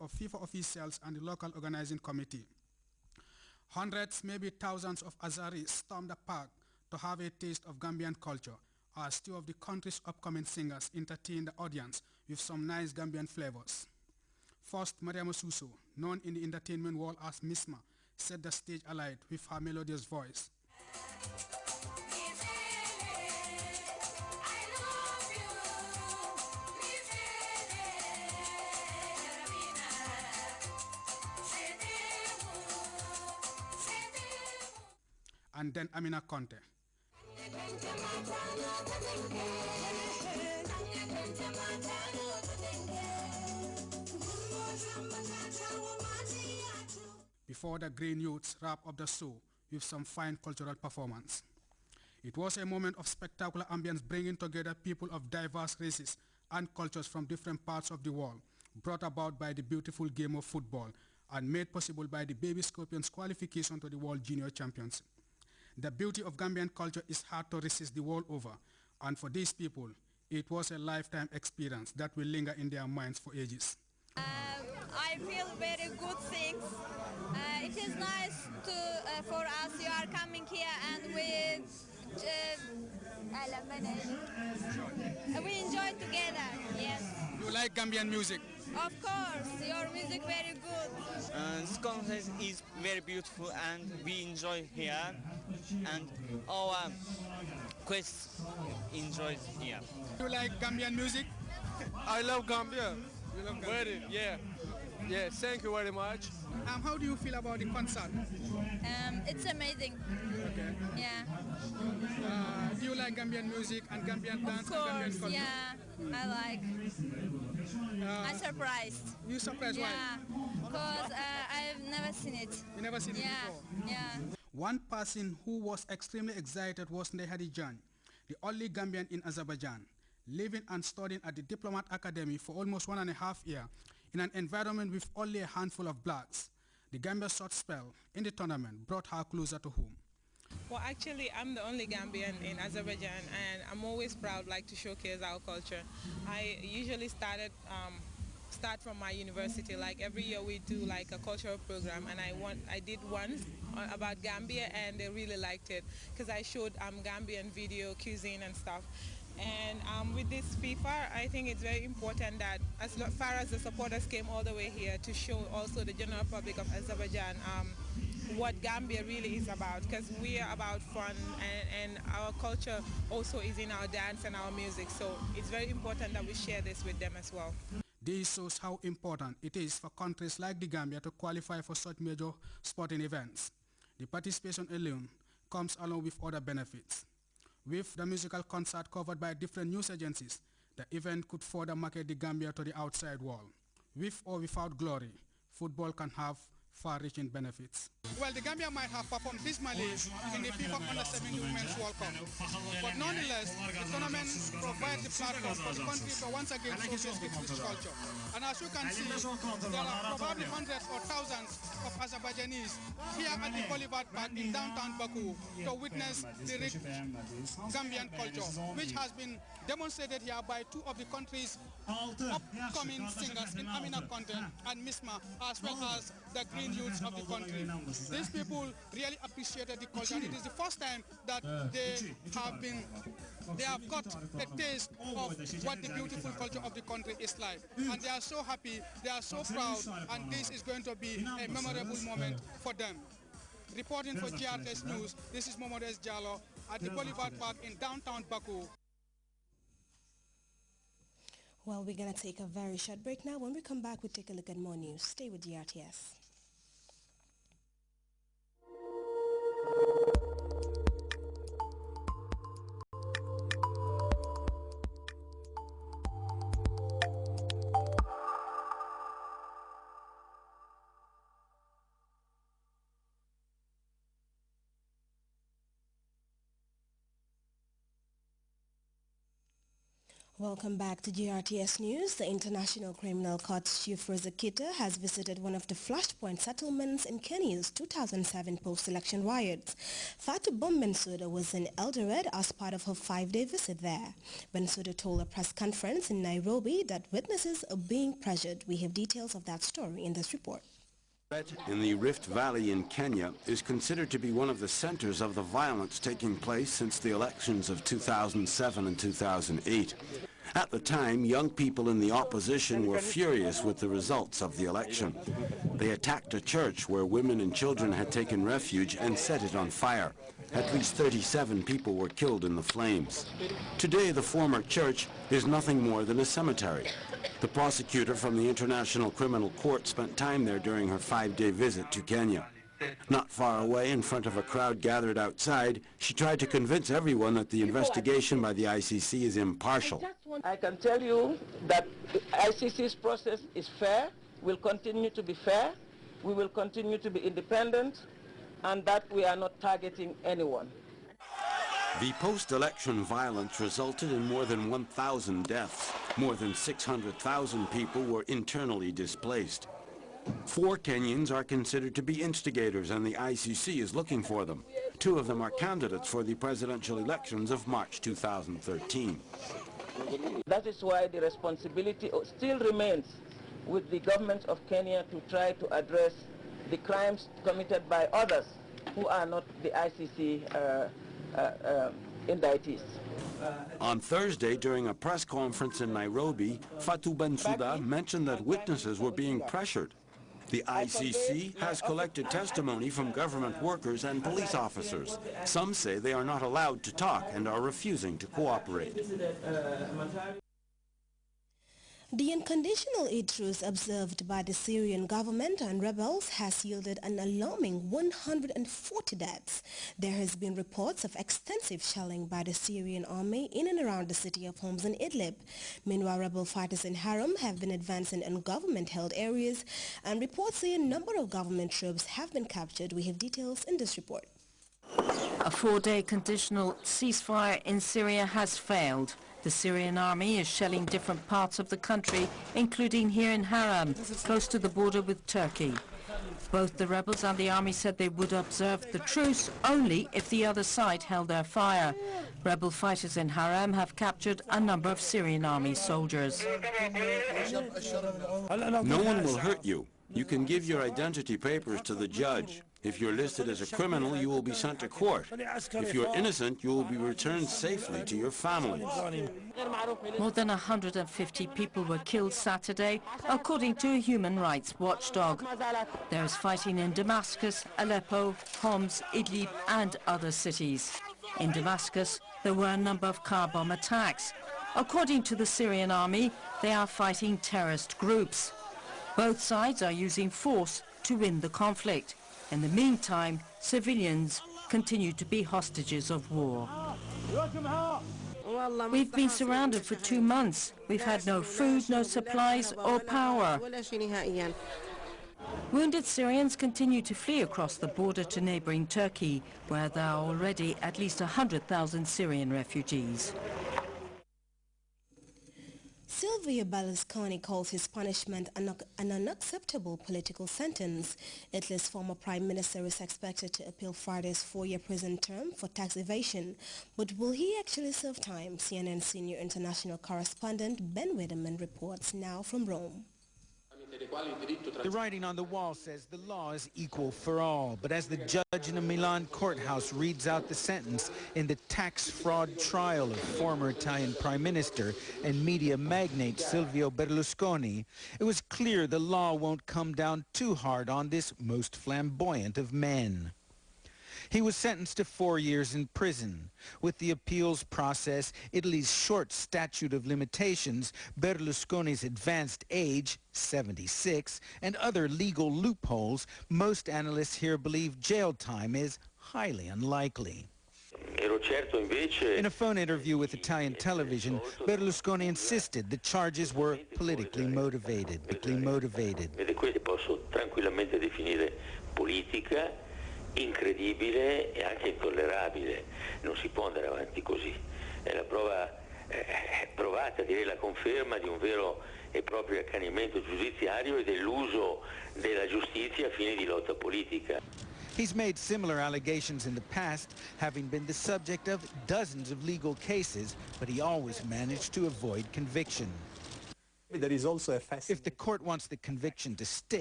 of FIFA officials and the local organizing committee. Hundreds, maybe thousands of Azaris stormed the park to have a taste of Gambian culture as two of the country's upcoming singers entertained the audience with some nice Gambian flavors. First, Mariama Suso, known in the entertainment world as Misma, set the stage alight with her melodious voice. And then Amina Conte. Before the Green Youths wrap up the show with some fine cultural performance. It was a moment of spectacular ambience bringing together people of diverse races and cultures from different parts of the world, brought about by the beautiful game of football and made possible by the Baby Scorpions qualification to the World Junior Championship. The beauty of Gambian culture is hard to resist the world over, and for these people, it was a lifetime experience that will linger in their minds for ages. I feel very good things. It is nice for us. You are coming here and we enjoy together. Yes. You like Gambian music? Of course, your music very good. This concert is very beautiful and we enjoy here, and our quest enjoys here. You like Gambian music? I love Gambia. You love Gambia? Very, yeah. Yeah, thank you very much. How do you feel about the concert? It's amazing. Okay. Yeah. Do you like Gambian music and Gambian dance? Of course, and Gambian culture? yeah, I like. I'm surprised. You surprised? Yeah, Why? because I've never seen it. You never seen it before? Yeah. One person who was extremely excited was Nehadi Jan, the only Gambian in Azerbaijan, living and studying at the Diplomat Academy for almost 1.5 years in an environment with only a handful of blacks. The Gambia's short spell in the tournament brought her closer to home. Well, actually, I'm the only Gambian in Azerbaijan, and I'm always proud, like, to showcase our culture. I usually start from my university. Like every year, we do like a cultural program, and I did one about Gambia, and they really liked it because I showed Gambian video, cuisine, and stuff. And with this FIFA, I think it's very important that as far as the supporters came all the way here to show also the general public of Azerbaijan what Gambia really is about, because we are about fun, and our culture also is in our dance and our music. So it's very important that we share this with them as well. This shows how important it is for countries like the Gambia to qualify for such major sporting events. The participation alone comes along with other benefits. With the musical concert covered by different news agencies, the event could further market the Gambia to the outside world. With or without glory, football can have far-reaching benefits. Well, the Gambia might have performed dismally in the FIFA Under-17 Women's World Cup, but nonetheless, the tournament provides the platform for the country to once again showcase its rich culture. And as you can see, there are probably hundreds or thousands of Azerbaijanis here at the Boulevard Park in downtown Baku to witness the rich Gambian culture, which has been demonstrated here by two of the country's upcoming singers in Amina Conte and Misma, as well as the Green Youths of the country. These people really appreciated the culture. It is the first time that they have got a taste of what the beautiful culture of the country is like. And they are so happy, they are so proud, and this is going to be a memorable moment for them. Reporting for Grts News, this is Mohamed S. Jallo at the Boulevard Park in downtown Baku. Well, we're going to take a very short break now. When we come back, we'll take a look at more news. Stay with GRTS. Welcome back to GRTS News. The International Criminal Court's Chief Rosa Kita has visited one of the flashpoint settlements in Kenya's 2007 post-election riots. Fatou Bensouda was in Eldoret as part of her 5-day visit there. Bensouda told a press conference in Nairobi that witnesses are being pressured. We have details of that story in this report. In the Rift Valley in Kenya is considered to be one of the centers of the violence taking place since the elections of 2007 and 2008. At the time, young people in the opposition were furious with the results of the election. They attacked a church where women and children had taken refuge and set it on fire. At least 37 people were killed in the flames. Today, the former church is nothing more than a cemetery. The prosecutor from the International Criminal Court spent time there during her 5-day visit to Kenya. Not far away, in front of a crowd gathered outside, she tried to convince everyone that the investigation by the ICC is impartial. I can tell you that the ICC's process is fair, will continue to be fair, we will continue to be independent, and that we are not targeting anyone. The post-election violence resulted in more than 1,000 deaths. More than 600,000 people were internally displaced. 4 Kenyans are considered to be instigators, and the ICC is looking for them. 2 of them are candidates for the presidential elections of March 2013. That is why the responsibility still remains with the government of Kenya to try to address the crimes committed by others who are not the ICC indictees. On Thursday, during a press conference in Nairobi, Fatou Bensouda mentioned that witnesses were being pressured. The ICC has collected testimony from government workers and police officers. Some say they are not allowed to talk and are refusing to cooperate. The unconditional aid truce observed by the Syrian government and rebels has yielded an alarming 140 deaths. There has been reports of extensive shelling by the Syrian army in and around the city of Homs and Idlib. Meanwhile, rebel fighters in Haram have been advancing in government-held areas, and reports say a number of government troops have been captured. We have details in this report. A 4-day conditional ceasefire in Syria has failed. The Syrian army is shelling different parts of the country, including here in Haram, close to the border with Turkey. Both the rebels and the army said they would observe the truce only if the other side held their fire. Rebel fighters in Haram have captured a number of Syrian army soldiers. No one will hurt you. You can give your identity papers to the judge. If you're listed as a criminal, you will be sent to court. If you're innocent, you will be returned safely to your families. More than 150 people were killed Saturday, according to a human rights watchdog. There is fighting in Damascus, Aleppo, Homs, Idlib and other cities. In Damascus, there were a number of car bomb attacks. According to the Syrian army, they are fighting terrorist groups. Both sides are using force to win the conflict. In the meantime, civilians continue to be hostages of war. We've been surrounded for 2 months. We've had no food, no supplies or power. Wounded Syrians continue to flee across the border to neighboring Turkey, where there are already at least 100,000 Syrian refugees. Silvio Berlusconi calls his punishment an unacceptable political sentence. Italy's former prime minister is expected to appeal Friday's 4-year prison term for tax evasion. But will he actually serve time? CNN senior international correspondent Ben Widerman reports now from Rome. The writing on the wall says the law is equal for all, but as the judge in a Milan courthouse reads out the sentence in the tax fraud trial of former Italian Prime Minister and media magnate Silvio Berlusconi, it was clear the law won't come down too hard on this most flamboyant of men. He was sentenced to 4 years in prison. With the appeals process, Italy's short statute of limitations, Berlusconi's advanced age, 76, and other legal loopholes, most analysts here believe jail time is highly unlikely. In a phone interview with Italian television, Berlusconi insisted the charges were politically motivated. Incredibile e anche intollerabile, non si può andare avanti così. E la prova provata, direi la conferma di un vero e proprio accanimento giudiziario e dell'uso della giustizia a fini di lotta politica. He's made similar allegations in the past, having been the subject of dozens of legal cases, but he always managed to avoid conviction. There is also a If the court wants the conviction to stick,